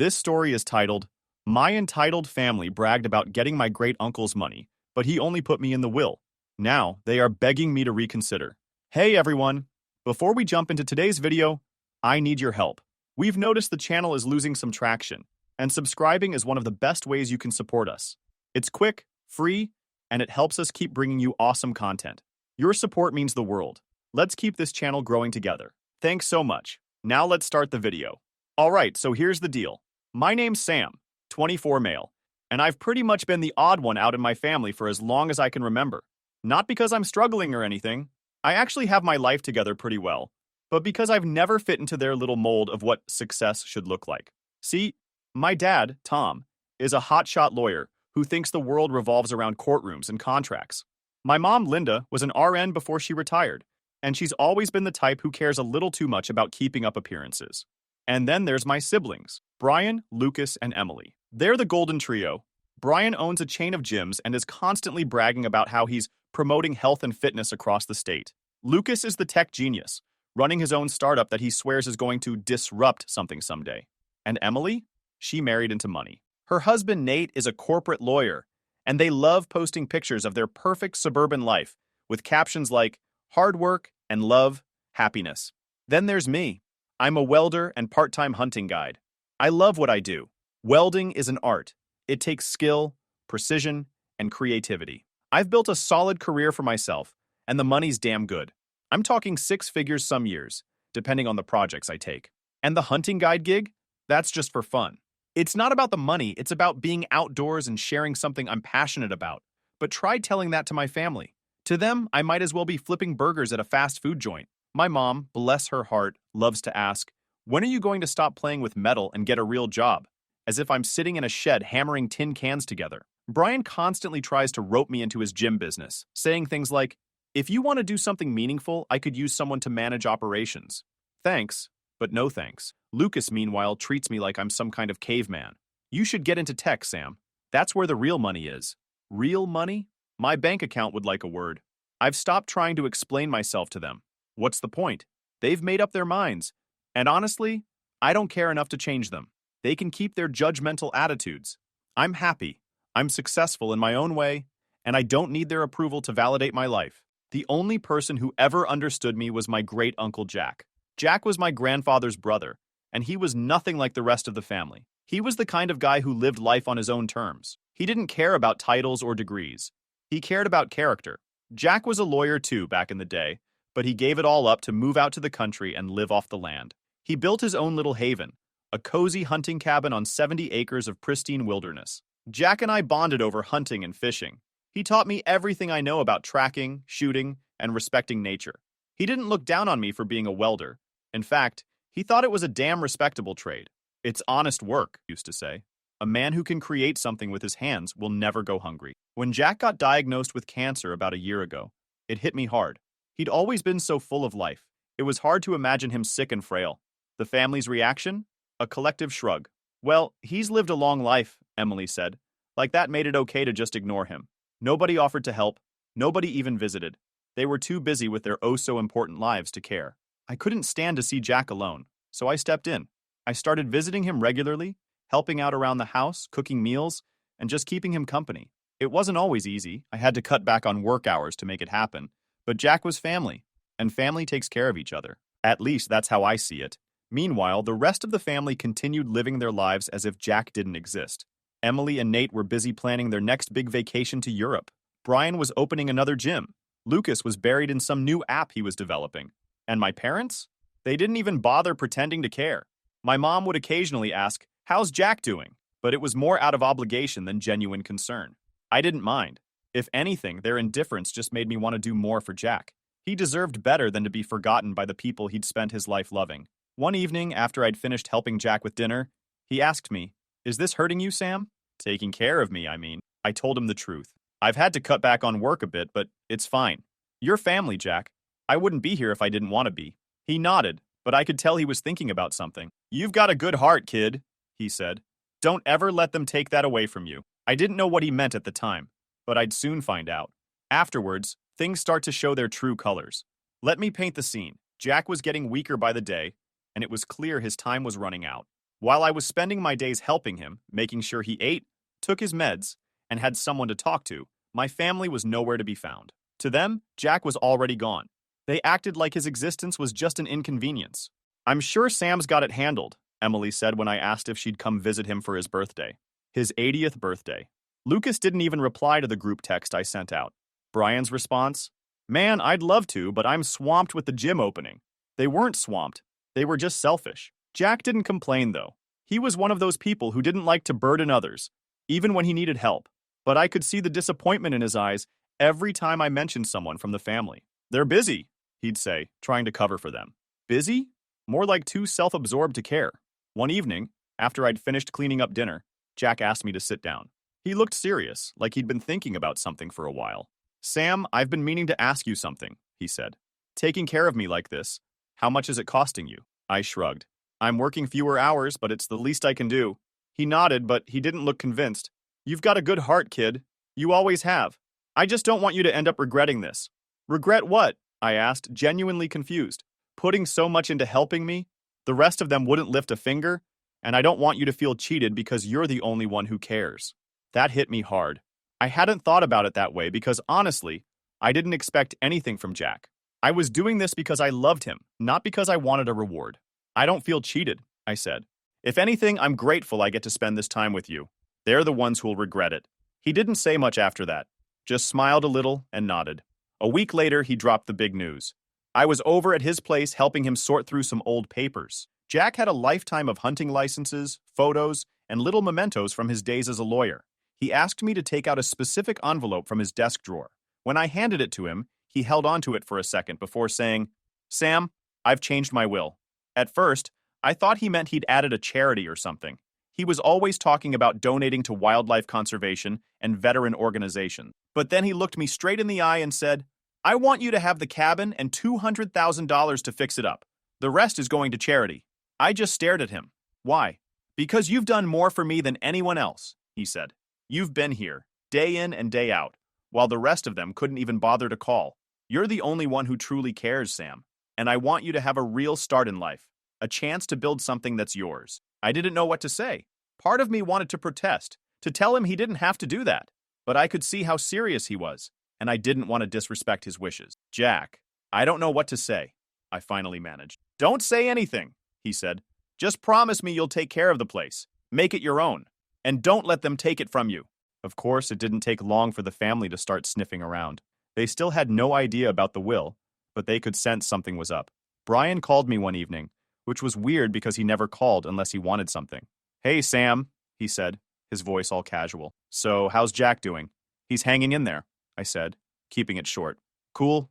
This story is titled, My Entitled Family Bragged About Getting My Great Uncle's Money, but He Only Put Me in the Will. Now, they are begging me to reconsider. Hey everyone! Before we jump into today's video, I need your help. We've noticed the channel is losing some traction, and subscribing is one of the best ways you can support us. It's quick, free, and it helps us keep bringing you awesome content. Your support means the world. Let's keep this channel growing together. Thanks so much. Now let's start the video. Alright, so here's the deal. My name's Sam, 24 male, and I've pretty much been the odd one out in my family for as long as I can remember. Not because I'm struggling or anything. I actually have my life together pretty well, but because I've never fit into their little mold of what success should look like. See, my dad, Tom, is a hotshot lawyer who thinks the world revolves around courtrooms and contracts. My mom, Linda, was an RN before she retired, and she's always been the type who cares a little too much about keeping up appearances. And then there's my siblings, Brian, Lucas, and Emily. They're the golden trio. Brian owns a chain of gyms and is constantly bragging about how he's promoting health and fitness across the state. Lucas is the tech genius, running his own startup that he swears is going to disrupt something someday. And Emily? She married into money. Her husband, Nate, is a corporate lawyer, and they love posting pictures of their perfect suburban life with captions like, hard work and love, happiness. Then there's me. I'm a welder and part-time hunting guide. I love what I do. Welding is an art. It takes skill, precision, and creativity. I've built a solid career for myself, and the money's damn good. I'm talking 6 figures some years, depending on the projects I take. And the hunting guide gig? That's just for fun. It's not about the money, it's about being outdoors and sharing something I'm passionate about. But try telling that to my family. To them, I might as well be flipping burgers at a fast food joint. My mom, bless her heart, loves to ask, when are you going to stop playing with metal and get a real job? As if I'm sitting in a shed hammering tin cans together. Brian constantly tries to rope me into his gym business, saying things like, if you want to do something meaningful, I could use someone to manage operations. Thanks, but no thanks. Lucas, meanwhile, treats me like I'm some kind of caveman. You should get into tech, Sam. That's where the real money is. Real money? My bank account would like a word. I've stopped trying to explain myself to them. What's the point? They've made up their minds. And honestly, I don't care enough to change them. They can keep their judgmental attitudes. I'm happy. I'm successful in my own way, and I don't need their approval to validate my life. The only person who ever understood me was my great-uncle Jack. Jack was my grandfather's brother, and he was nothing like the rest of the family. He was the kind of guy who lived life on his own terms. He didn't care about titles or degrees. He cared about character. Jack was a lawyer too back in the day, but he gave it all up to move out to the country and live off the land. He built his own little haven, a cozy hunting cabin on 70 acres of pristine wilderness. Jack and I bonded over hunting and fishing. He taught me everything I know about tracking, shooting, and respecting nature. He didn't look down on me for being a welder. In fact, he thought it was a damn respectable trade. It's honest work, he used to say. A man who can create something with his hands will never go hungry. When Jack got diagnosed with cancer about a year ago, it hit me hard. He'd always been so full of life. It was hard to imagine him sick and frail. The family's reaction? A collective shrug. Well, he's lived a long life, Emily said. Like that made it okay to just ignore him. Nobody offered to help. Nobody even visited. They were too busy with their oh-so-important lives to care. I couldn't stand to see Jack alone, so I stepped in. I started visiting him regularly, helping out around the house, cooking meals, and just keeping him company. It wasn't always easy. I had to cut back on work hours to make it happen. But Jack was family, and family takes care of each other. At least that's how I see it. Meanwhile, the rest of the family continued living their lives as if Jack didn't exist. Emily and Nate were busy planning their next big vacation to Europe. Brian was opening another gym. Lucas was buried in some new app he was developing. And my parents? They didn't even bother pretending to care. My mom would occasionally ask, how's Jack doing? But it was more out of obligation than genuine concern. I didn't mind. If anything, their indifference just made me want to do more for Jack. He deserved better than to be forgotten by the people he'd spent his life loving. One evening, after I'd finished helping Jack with dinner, he asked me, is this hurting you, Sam? Taking care of me, I mean. I told him the truth. I've had to cut back on work a bit, but it's fine. You're family, Jack. I wouldn't be here if I didn't want to be. He nodded, but I could tell he was thinking about something. You've got a good heart, kid, he said. Don't ever let them take that away from you. I didn't know what he meant at the time, but I'd soon find out. Afterwards, things start to show their true colors. Let me paint the scene. Jack was getting weaker by the day, and it was clear his time was running out. While I was spending my days helping him, making sure he ate, took his meds, and had someone to talk to, my family was nowhere to be found. To them, Jack was already gone. They acted like his existence was just an inconvenience. I'm sure Sam's got it handled, Emily said when I asked if she'd come visit him for his birthday. His 80th birthday. Lucas didn't even reply to the group text I sent out. Brian's response? Man, I'd love to, but I'm swamped with the gym opening. They weren't swamped. They were just selfish. Jack didn't complain, though. He was one of those people who didn't like to burden others, even when he needed help. But I could see the disappointment in his eyes every time I mentioned someone from the family. They're busy, he'd say, trying to cover for them. Busy? More like too self-absorbed to care. One evening, after I'd finished cleaning up dinner, Jack asked me to sit down. He looked serious, like he'd been thinking about something for a while. Sam, I've been meaning to ask you something, he said. Taking care of me like this, how much is it costing you? I shrugged. I'm working fewer hours, but it's the least I can do. He nodded, but he didn't look convinced. You've got a good heart, kid. You always have. I just don't want you to end up regretting this. Regret what? I asked, genuinely confused. Putting so much into helping me? The rest of them wouldn't lift a finger, and I don't want you to feel cheated because you're the only one who cares. That hit me hard. I hadn't thought about it that way because, honestly, I didn't expect anything from Jack. I was doing this because I loved him, not because I wanted a reward. I don't feel cheated, I said. If anything, I'm grateful I get to spend this time with you. They're the ones who'll regret it. He didn't say much after that, just smiled a little and nodded. A week later, he dropped the big news. I was over at his place helping him sort through some old papers. Jack had a lifetime of hunting licenses, photos, and little mementos from his days as a lawyer. He asked me to take out a specific envelope from his desk drawer. When I handed it to him, he held onto it for a second before saying, Sam, I've changed my will. At first, I thought he meant he'd added a charity or something. He was always talking about donating to wildlife conservation and veteran organizations. But then he looked me straight in the eye and said, I want you to have the cabin and $200,000 to fix it up. The rest is going to charity. I just stared at him. Why? Because you've done more for me than anyone else, he said. You've been here, day in and day out, while the rest of them couldn't even bother to call. You're the only one who truly cares, Sam. And I want you to have a real start in life, a chance to build something that's yours. I didn't know what to say. Part of me wanted to protest, to tell him he didn't have to do that. But I could see how serious he was, and I didn't want to disrespect his wishes. Jack, I don't know what to say, I finally managed. Don't say anything, he said. Just promise me you'll take care of the place. Make it your own. And don't let them take it from you. Of course, it didn't take long for the family to start sniffing around. They still had no idea about the will, but they could sense something was up. Brian called me one evening, which was weird because he never called unless he wanted something. Hey, Sam, he said, his voice all casual. So, how's Jack doing? He's hanging in there, I said, keeping it short. Cool,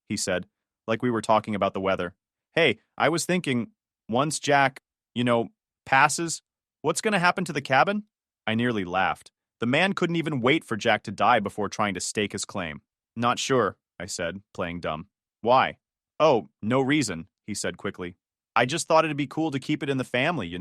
he said, like we were talking about the weather. Hey, I was thinking, once Jack, passes, what's going to happen to the cabin? I nearly laughed. The man couldn't even wait for Jack to die before trying to stake his claim. Not sure, I said, playing dumb. Why? Oh, no reason, he said quickly. I just thought it'd be cool to keep it in the family,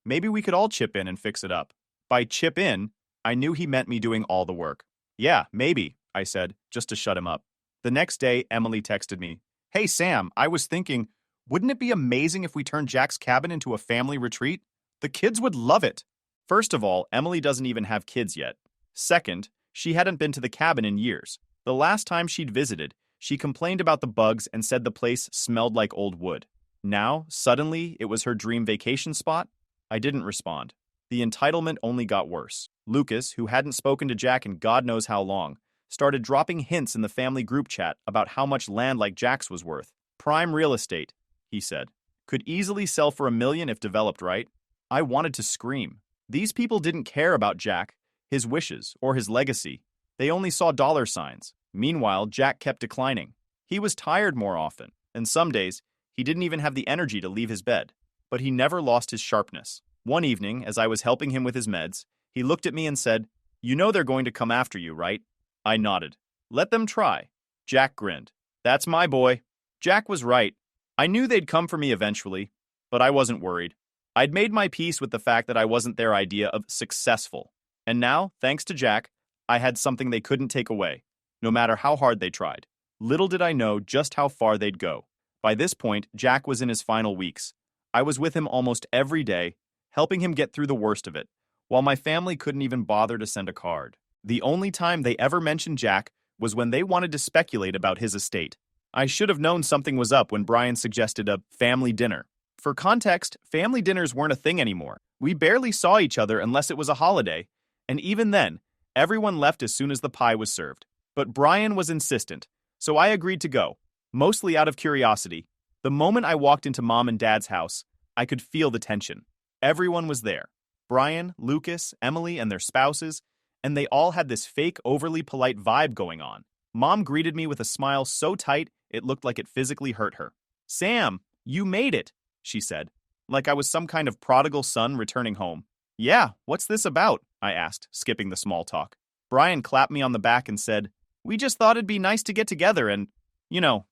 Maybe we could all chip in and fix it up. By chip in, I knew he meant me doing all the work. Yeah, maybe, I said, just to shut him up. The next day, Emily texted me. Hey, Sam, I was thinking, wouldn't it be amazing if we turned Jack's cabin into a family retreat? The kids would love it. First of all, Emily doesn't even have kids yet. Second, she hadn't been to the cabin in years. The last time she'd visited, she complained about the bugs and said the place smelled like old wood. Now, suddenly, it was her dream vacation spot? I didn't respond. The entitlement only got worse. Lucas, who hadn't spoken to Jack in God knows how long, started dropping hints in the family group chat about how much land like Jack's was worth. Prime real estate, he said. Could easily sell for $1 million if developed right. I wanted to scream. These people didn't care about Jack, his wishes, or his legacy. They only saw dollar signs. Meanwhile, Jack kept declining. He was tired more often, and some days, he didn't even have the energy to leave his bed. But he never lost his sharpness. One evening, as I was helping him with his meds, he looked at me and said, You know they're going to come after you, right? I nodded. Let them try. Jack grinned. That's my boy. Jack was right. I knew they'd come for me eventually, but I wasn't worried. I'd made my peace with the fact that I wasn't their idea of successful. And now, thanks to Jack, I had something they couldn't take away, no matter how hard they tried. Little did I know just how far they'd go. By this point, Jack was in his final weeks. I was with him almost every day, helping him get through the worst of it, while my family couldn't even bother to send a card. The only time they ever mentioned Jack was when they wanted to speculate about his estate. I should have known something was up when Brian suggested a family dinner. For context, family dinners weren't a thing anymore. We barely saw each other unless it was a holiday, and even then, everyone left as soon as the pie was served. But Brian was insistent, so I agreed to go, mostly out of curiosity. The moment I walked into Mom and Dad's house, I could feel the tension. Everyone was there. Brian, Lucas, Emily, and their spouses, and they all had this fake, overly polite vibe going on. Mom greeted me with a smile so tight it looked like it physically hurt her. "Sam, you made it," she said, like I was some kind of prodigal son returning home. "Yeah, what's this about?" I asked, skipping the small talk. Brian clapped me on the back and said, "We just thought it'd be nice to get together and,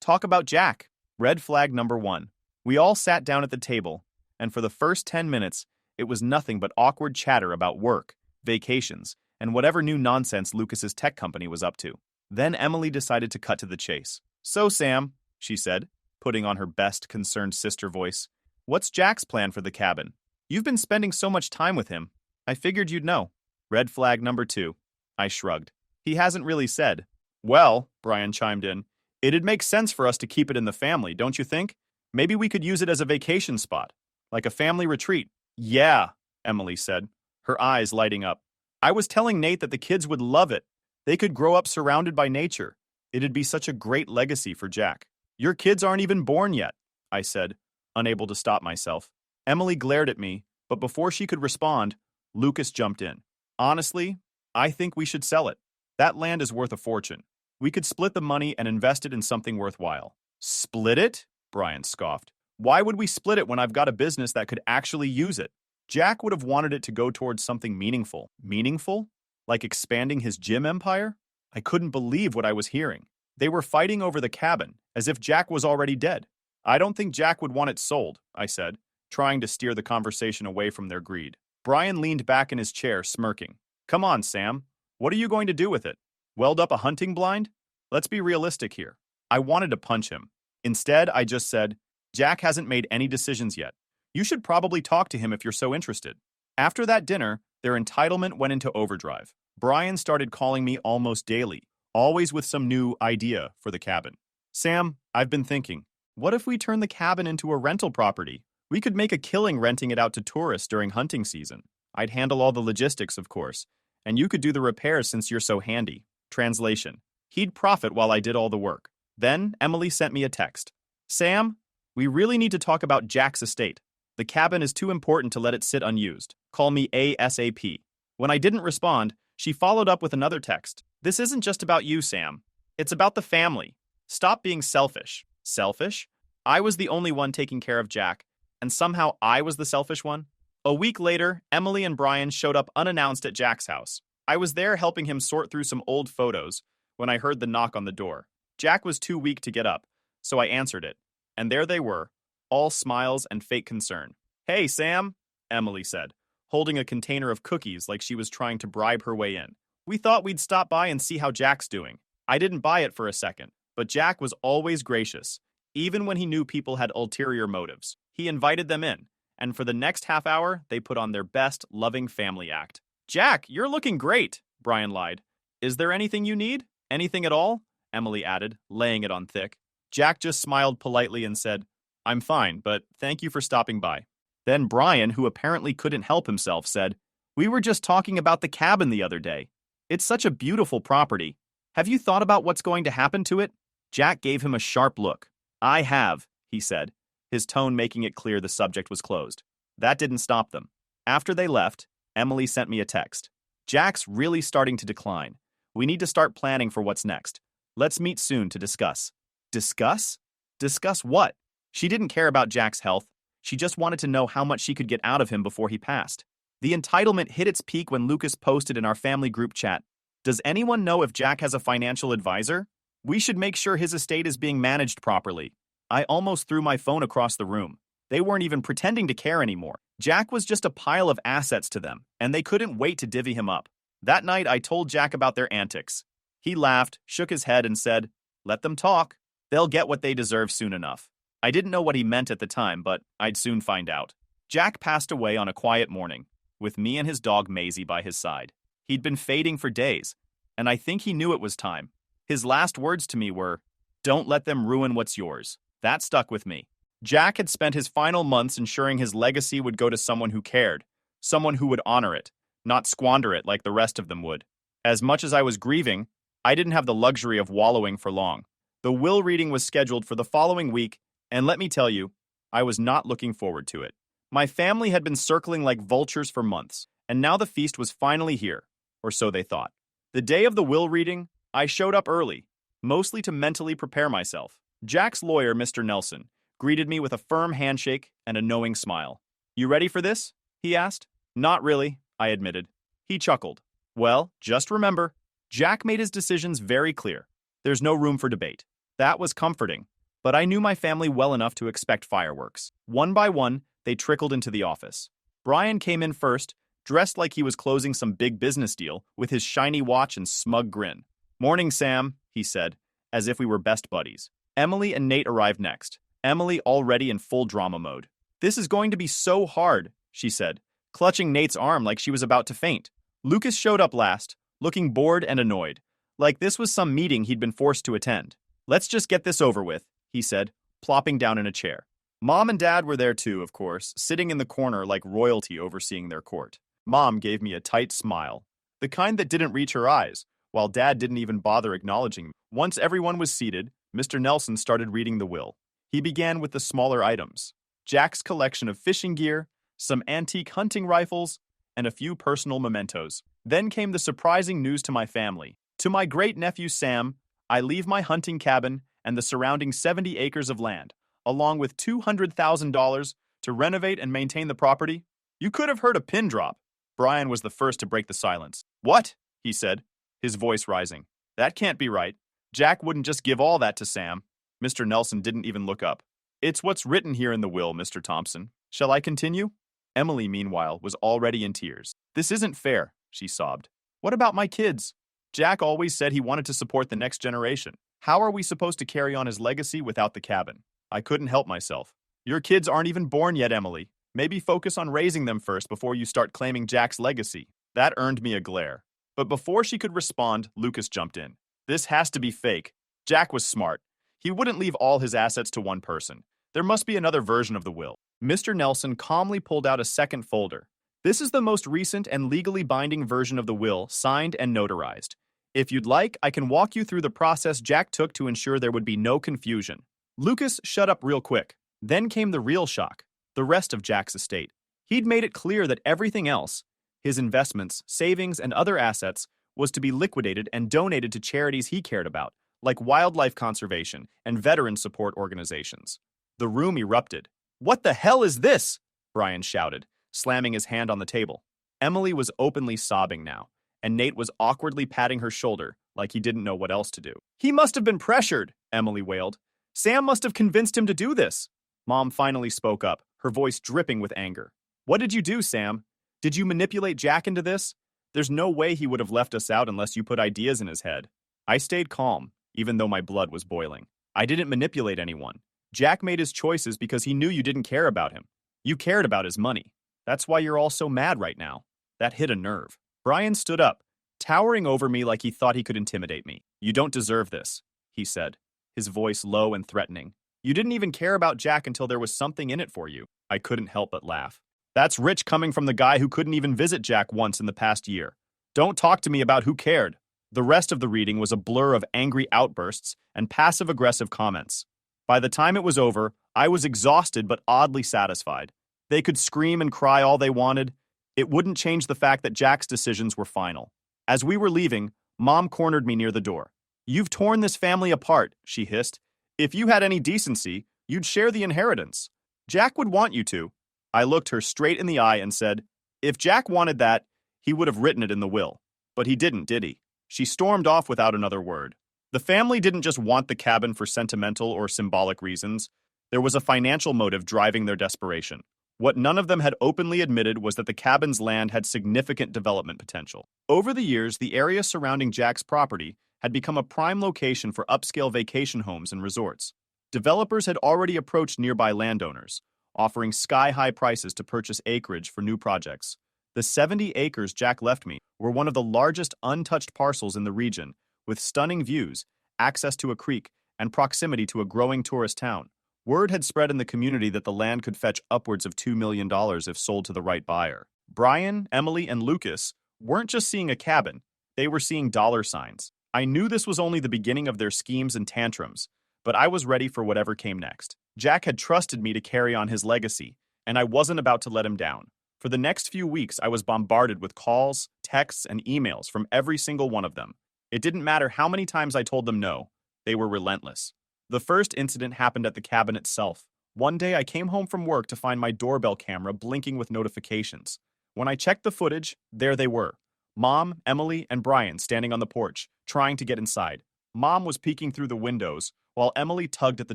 talk about Jack." Red flag number 1. We all sat down at the table, and for the first 10 minutes, it was nothing but awkward chatter about work, vacations, and whatever new nonsense Lucas's tech company was up to. Then Emily decided to cut to the chase. "So, Sam," she said, putting on her best concerned sister voice, "what's Jack's plan for the cabin? You've been spending so much time with him. I figured you'd know." Red flag number 2. I shrugged. "He hasn't really said." "Well," Brian chimed in, "it'd make sense for us to keep it in the family, don't you think? Maybe we could use it as a vacation spot, like a family retreat." "Yeah," Emily said, her eyes lighting up. "I was telling Nate that the kids would love it. They could grow up surrounded by nature. It'd be such a great legacy for Jack." "Your kids aren't even born yet," I said, unable to stop myself. Emily glared at me, but before she could respond, Lucas jumped in. "Honestly, I think we should sell it. That land is worth a fortune. We could split the money and invest it in something worthwhile." "Split it?" Brian scoffed. "Why would we split it when I've got a business that could actually use it?" Jack would have wanted it to go towards something meaningful. Meaningful? Like expanding his gym empire? I couldn't believe what I was hearing. They were fighting over the cabin, as if Jack was already dead. "I don't think Jack would want it sold," I said, trying to steer the conversation away from their greed. Brian leaned back in his chair, smirking. "Come on, Sam. What are you going to do with it? Weld up a hunting blind? Let's be realistic here." I wanted to punch him. Instead, I just said, "Jack hasn't made any decisions yet. You should probably talk to him if you're so interested." After that dinner, their entitlement went into overdrive. Brian started calling me almost daily, always with some new idea for the cabin. "Sam, I've been thinking, what if we turn the cabin into a rental property? We could make a killing renting it out to tourists during hunting season. I'd handle all the logistics, of course, and you could do the repairs since you're so handy." Translation: he'd profit while I did all the work. Then Emily sent me a text. "Sam, we really need to talk about Jack's estate. The cabin is too important to let it sit unused. Call me ASAP." When I didn't respond, she followed up with another text. "This isn't just about you, Sam. It's about the family. Stop being selfish." Selfish? I was the only one taking care of Jack, and somehow I was the selfish one? A week later, Emily and Brian showed up unannounced at Jack's house. I was there helping him sort through some old photos when I heard the knock on the door. Jack was too weak to get up, so I answered it. And there they were, all smiles and fake concern. "Hey, Sam," Emily said, holding a container of cookies like she was trying to bribe her way in. "We thought we'd stop by and see how Jack's doing." I didn't buy it for a second, but Jack was always gracious, even when he knew people had ulterior motives. He invited them in, and for the next half hour, they put on their best loving family act. "Jack, you're looking great," Brian lied. "Is there anything you need? Anything at all?" Emily added, laying it on thick. Jack just smiled politely and said, "I'm fine, but thank you for stopping by." Then Brian, who apparently couldn't help himself, said, "We were just talking about the cabin the other day. It's such a beautiful property. Have you thought about what's going to happen to it?" Jack gave him a sharp look. "I have," he said, his tone making it clear the subject was closed. That didn't stop them. After they left, Emily sent me a text. "Jack's really starting to decline. We need to start planning for what's next. Let's meet soon to discuss." Discuss? Discuss what? She didn't care about Jack's health. She just wanted to know how much she could get out of him before he passed. The entitlement hit its peak when Lucas posted in our family group chat, "Does anyone know if Jack has a financial advisor? We should make sure his estate is being managed properly." I almost threw my phone across the room. They weren't even pretending to care anymore. Jack was just a pile of assets to them, and they couldn't wait to divvy him up. That night, I told Jack about their antics. He laughed, shook his head, and said, "Let them talk. They'll get what they deserve soon enough." I didn't know what he meant at the time, but I'd soon find out. Jack passed away on a quiet morning, with me and his dog Maisie by his side. He'd been fading for days, and I think he knew it was time. His last words to me were, "Don't let them ruin what's yours." That stuck with me. Jack had spent his final months ensuring his legacy would go to someone who cared, someone who would honor it, not squander it like the rest of them would. As much as I was grieving, I didn't have the luxury of wallowing for long. The will reading was scheduled for the following week, and let me tell you, I was not looking forward to it. My family had been circling like vultures for months, and now the feast was finally here, or so they thought. The day of the will reading, I showed up early, mostly to mentally prepare myself. Jack's lawyer, Mr. Nelson, greeted me with a firm handshake and a knowing smile. "You ready for this?" he asked. "Not really," I admitted. He chuckled. "Well, just remember, Jack made his decisions very clear. There's no room for debate." That was comforting, but I knew my family well enough to expect fireworks. One by one, they trickled into the office. Brian came in first, dressed like he was closing some big business deal, with his shiny watch and smug grin. "Morning, Sam," he said, as if we were best buddies. Emily and Nate arrived next, Emily already in full drama mode. "This is going to be so hard," she said, clutching Nate's arm like she was about to faint. Lucas showed up last, looking bored and annoyed, like this was some meeting he'd been forced to attend. "Let's just get this over with," he said, plopping down in a chair. Mom and Dad were there too, of course, sitting in the corner like royalty overseeing their court. Mom gave me a tight smile, the kind that didn't reach her eyes, while Dad didn't even bother acknowledging me. Once everyone was seated, Mr. Nelson started reading the will. He began with the smaller items: Jack's collection of fishing gear, some antique hunting rifles, and a few personal mementos. Then came the surprising news to my family. "To my great-nephew Sam, I leave my hunting cabin and the surrounding 70 acres of land, along with $200,000 to renovate and maintain the property." You could have heard a pin drop. Brian was the first to break the silence. "What?" he said, his voice rising. "That can't be right. Jack wouldn't just give all that to Sam." Mr. Nelson didn't even look up. "It's what's written here in the will, Mr. Thompson. Shall I continue?" Emily, meanwhile, was already in tears. "This isn't fair," she sobbed. "What about my kids? Jack always said he wanted to support the next generation. How are we supposed to carry on his legacy without the cabin?" I couldn't help myself. "Your kids aren't even born yet, Emily. Maybe focus on raising them first before you start claiming Jack's legacy." That earned me a glare. But before she could respond, Lucas jumped in. "This has to be fake. Jack was smart. He wouldn't leave all his assets to one person. There must be another version of the will." Mr. Nelson calmly pulled out a second folder. "This is the most recent and legally binding version of the will, signed and notarized. If you'd like, I can walk you through the process Jack took to ensure there would be no confusion." Lucas shut up real quick. Then came the real shock: the rest of Jack's estate. He'd made it clear that everything else, his investments, savings, and other assets, was to be liquidated and donated to charities he cared about, like wildlife conservation and veteran support organizations. The room erupted. "What the hell is this?" Brian shouted, slamming his hand on the table. Emily was openly sobbing now, and Nate was awkwardly patting her shoulder like he didn't know what else to do. "He must have been pressured," Emily wailed. "Sam must have convinced him to do this." Mom finally spoke up, her voice dripping with anger. "What did you do, Sam? Did you manipulate Jack into this? There's no way he would have left us out unless you put ideas in his head." I stayed calm, even though my blood was boiling. "I didn't manipulate anyone. Jack made his choices because he knew you didn't care about him. You cared about his money. That's why you're all so mad right now." That hit a nerve. Brian stood up, towering over me like he thought he could intimidate me. "You don't deserve this," he said, his voice low and threatening. "You didn't even care about Jack until there was something in it for you." I couldn't help but laugh. That's rich coming from the guy who couldn't even visit Jack once in the past year. Don't talk to me about who cared. The rest of the reading was a blur of angry outbursts and passive-aggressive comments. By the time it was over, I was exhausted but oddly satisfied. They could scream and cry all they wanted. It wouldn't change the fact that Jack's decisions were final. As we were leaving, Mom cornered me near the door. "You've torn this family apart," she hissed. "If you had any decency, you'd share the inheritance. Jack would want you to." I looked her straight in the eye and said, "If Jack wanted that, he would have written it in the will. But he didn't, did he?" She stormed off without another word. The family didn't just want the cabin for sentimental or symbolic reasons. There was a financial motive driving their desperation. What none of them had openly admitted was that the cabin's land had significant development potential. Over the years, the area surrounding Jack's property had become a prime location for upscale vacation homes and resorts. Developers had already approached nearby landowners, offering sky-high prices to purchase acreage for new projects. The 70 acres Jack left me were one of the largest untouched parcels in the region, with stunning views, access to a creek, and proximity to a growing tourist town. Word had spread in the community that the land could fetch upwards of $2 million if sold to the right buyer. Brian, Emily, and Lucas weren't just seeing a cabin, they were seeing dollar signs. I knew this was only the beginning of their schemes and tantrums, but I was ready for whatever came next. Jack had trusted me to carry on his legacy, and I wasn't about to let him down. For the next few weeks, I was bombarded with calls, texts, and emails from every single one of them. It didn't matter how many times I told them no, they were relentless. The first incident happened at the cabin itself. One day I came home from work to find my doorbell camera blinking with notifications. When I checked the footage, there they were. Mom, Emily, and Brian standing on the porch, trying to get inside. Mom was peeking through the windows, while Emily tugged at the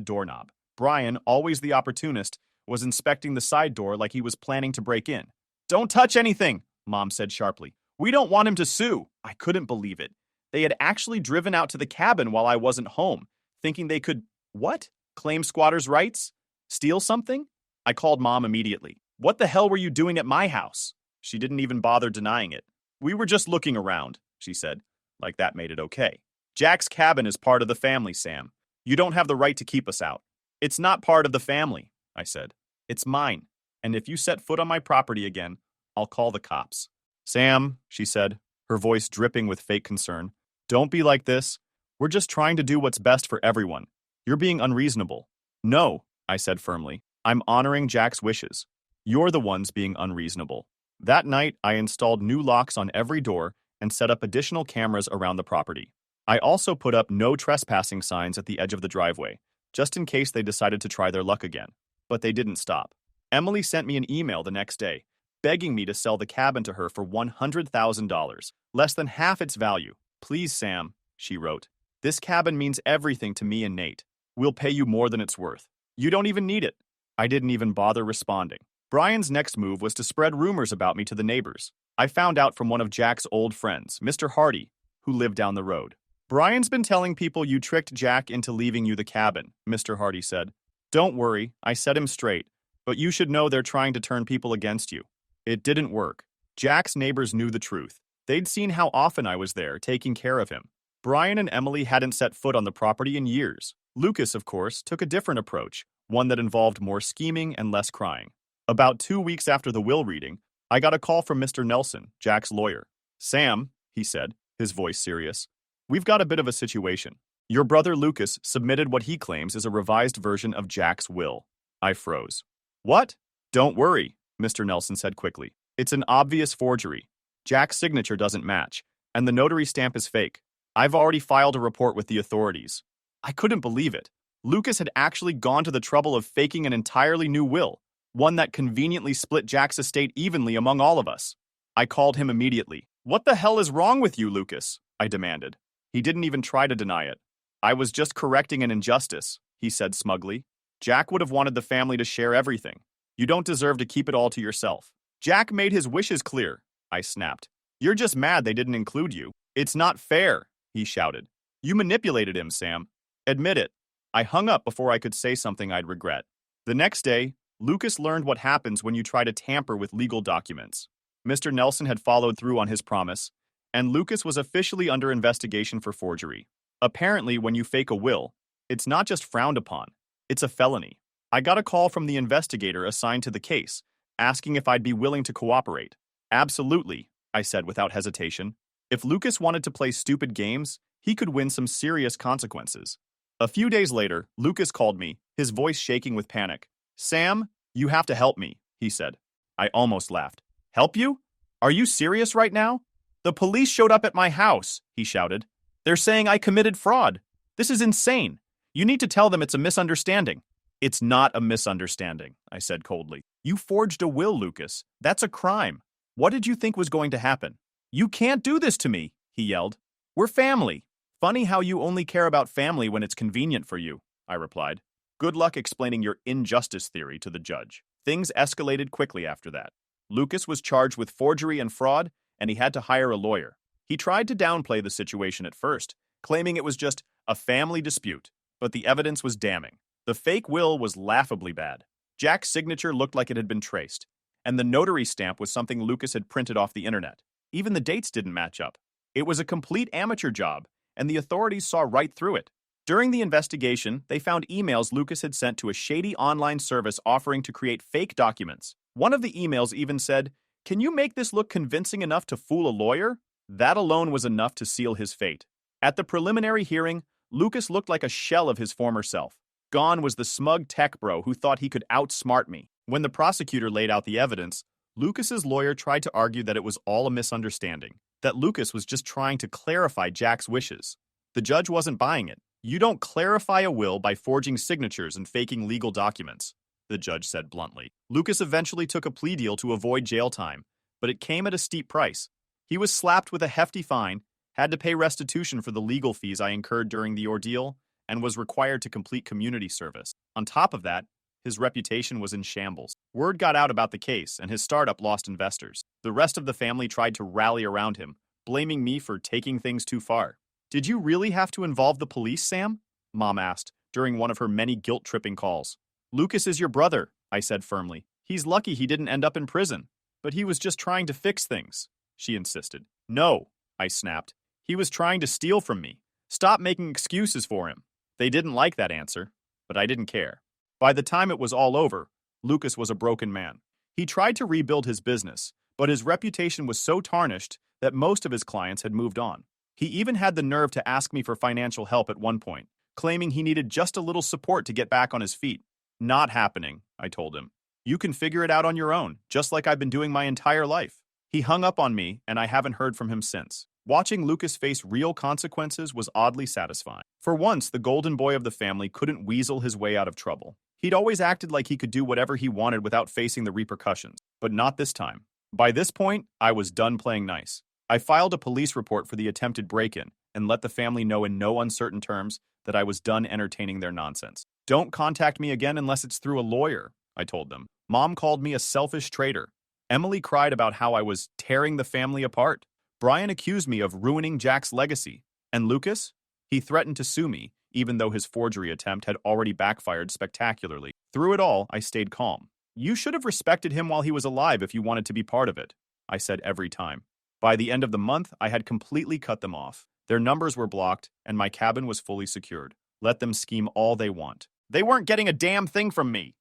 doorknob. Brian, always the opportunist, was inspecting the side door like he was planning to break in. "Don't touch anything," Mom said sharply. "We don't want him to sue." I couldn't believe it. They had actually driven out to the cabin while I wasn't home, thinking they could, what? Claim squatters' rights? Steal something? I called Mom immediately. "What the hell were you doing at my house?" She didn't even bother denying it. "We were just looking around," she said, like that made it okay. "Jack's cabin is part of the family, Sam. You don't have the right to keep us out." "It's not part of the family," I said. "It's mine, and if you set foot on my property again, I'll call the cops." "Sam," she said, her voice dripping with fake concern, "don't be like this. We're just trying to do what's best for everyone. You're being unreasonable." "No," I said firmly. "I'm honoring Jack's wishes. You're the ones being unreasonable." That night, I installed new locks on every door and set up additional cameras around the property. I also put up no trespassing signs at the edge of the driveway, just in case they decided to try their luck again. But they didn't stop. Emily sent me an email the next day, begging me to sell the cabin to her for $100,000, less than half its value. "Please, Sam," she wrote. "This cabin means everything to me and Nate. We'll pay you more than it's worth. You don't even need it." I didn't even bother responding. Brian's next move was to spread rumors about me to the neighbors. I found out from one of Jack's old friends, Mr. Hardy, who lived down the road. "Brian's been telling people you tricked Jack into leaving you the cabin," Mr. Hardy said. "Don't worry, I set him straight, but you should know they're trying to turn people against you." It didn't work. Jack's neighbors knew the truth. They'd seen how often I was there, taking care of him. Brian and Emily hadn't set foot on the property in years. Lucas, of course, took a different approach, one that involved more scheming and less crying. About 2 weeks after the will reading, I got a call from Mr. Nelson, Jack's lawyer. "Sam," he said, his voice serious, "we've got a bit of a situation. Your brother Lucas submitted what he claims is a revised version of Jack's will." I froze. "What?" "Don't worry," Mr. Nelson said quickly. "It's an obvious forgery. Jack's signature doesn't match, and the notary stamp is fake. I've already filed a report with the authorities." I couldn't believe it. Lucas had actually gone to the trouble of faking an entirely new will, one that conveniently split Jack's estate evenly among all of us. I called him immediately. "What the hell is wrong with you, Lucas?" I demanded. He didn't even try to deny it. "I was just correcting an injustice," he said smugly. "Jack would have wanted the family to share everything. You don't deserve to keep it all to yourself." "Jack made his wishes clear," I snapped. "You're just mad they didn't include you." "It's not fair," he shouted. "You manipulated him, Sam. Admit it." I hung up before I could say something I'd regret. The next day, Lucas learned what happens when you try to tamper with legal documents. Mr. Nelson had followed through on his promise, and Lucas was officially under investigation for forgery. Apparently, when you fake a will, it's not just frowned upon, it's a felony. I got a call from the investigator assigned to the case, asking if I'd be willing to cooperate. "Absolutely," I said without hesitation. If Lucas wanted to play stupid games, he could win some serious consequences. A few days later, Lucas called me, his voice shaking with panic. "Sam, you have to help me," he said. I almost laughed. "Help you? Are you serious right now? The police showed up at my house," he shouted. "They're saying I committed fraud. This is insane. You need to tell them it's a misunderstanding." "It's not a misunderstanding," I said coldly. "You forged a will, Lucas. That's a crime. What did you think was going to happen?" "You can't do this to me," he yelled. "We're family." "Funny how you only care about family when it's convenient for you," I replied. Good luck explaining your injustice theory to the judge. Things escalated quickly after that. Lucas was charged with forgery and fraud, and he had to hire a lawyer. He tried to downplay the situation at first, claiming it was just a family dispute, but the evidence was damning. The fake will was laughably bad. Jack's signature looked like it had been traced, and the notary stamp was something Lucas had printed off the internet. Even the dates didn't match up. It was a complete amateur job, and the authorities saw right through it. During the investigation, they found emails Lucas had sent to a shady online service offering to create fake documents. One of the emails even said, "Can you make this look convincing enough to fool a lawyer?" That alone was enough to seal his fate. At the preliminary hearing, Lucas looked like a shell of his former self. Gone was the smug tech bro who thought he could outsmart me. When the prosecutor laid out the evidence, Lucas's lawyer tried to argue that it was all a misunderstanding, that Lucas was just trying to clarify Jack's wishes. The judge wasn't buying it. "You don't clarify a will by forging signatures and faking legal documents," the judge said bluntly. Lucas eventually took a plea deal to avoid jail time, but it came at a steep price. He was slapped with a hefty fine, had to pay restitution for the legal fees I incurred during the ordeal, and was required to complete community service. On top of that, his reputation was in shambles. Word got out about the case, and his startup lost investors. The rest of the family tried to rally around him, blaming me for taking things too far. "Did you really have to involve the police, Sam?" Mom asked during one of her many guilt-tripping calls. "Lucas is your brother," I said firmly. "He's lucky he didn't end up in prison. But he was just trying to fix things," she insisted. "No," I snapped. "He was trying to steal from me. Stop making excuses for him." They didn't like that answer, but I didn't care. By the time it was all over, Lucas was a broken man. He tried to rebuild his business, but his reputation was so tarnished that most of his clients had moved on. He even had the nerve to ask me for financial help at one point, claiming he needed just a little support to get back on his feet. "Not happening," I told him. "You can figure it out on your own, just like I've been doing my entire life." He hung up on me, and I haven't heard from him since. Watching Lucas face real consequences was oddly satisfying. For once, the golden boy of the family couldn't weasel his way out of trouble. He'd always acted like he could do whatever he wanted without facing the repercussions, but not this time. By this point, I was done playing nice. I filed a police report for the attempted break-in and let the family know in no uncertain terms that I was done entertaining their nonsense. "Don't contact me again unless it's through a lawyer," I told them. Mom called me a selfish traitor. Emily cried about how I was tearing the family apart. Brian accused me of ruining Jack's legacy. And Lucas? He threatened to sue me, even though his forgery attempt had already backfired spectacularly. Through it all, I stayed calm. "You should have respected him while he was alive if you wanted to be part of it," I said every time. By the end of the month, I had completely cut them off. Their numbers were blocked, and my cabin was fully secured. Let them scheme all they want. They weren't getting a damn thing from me.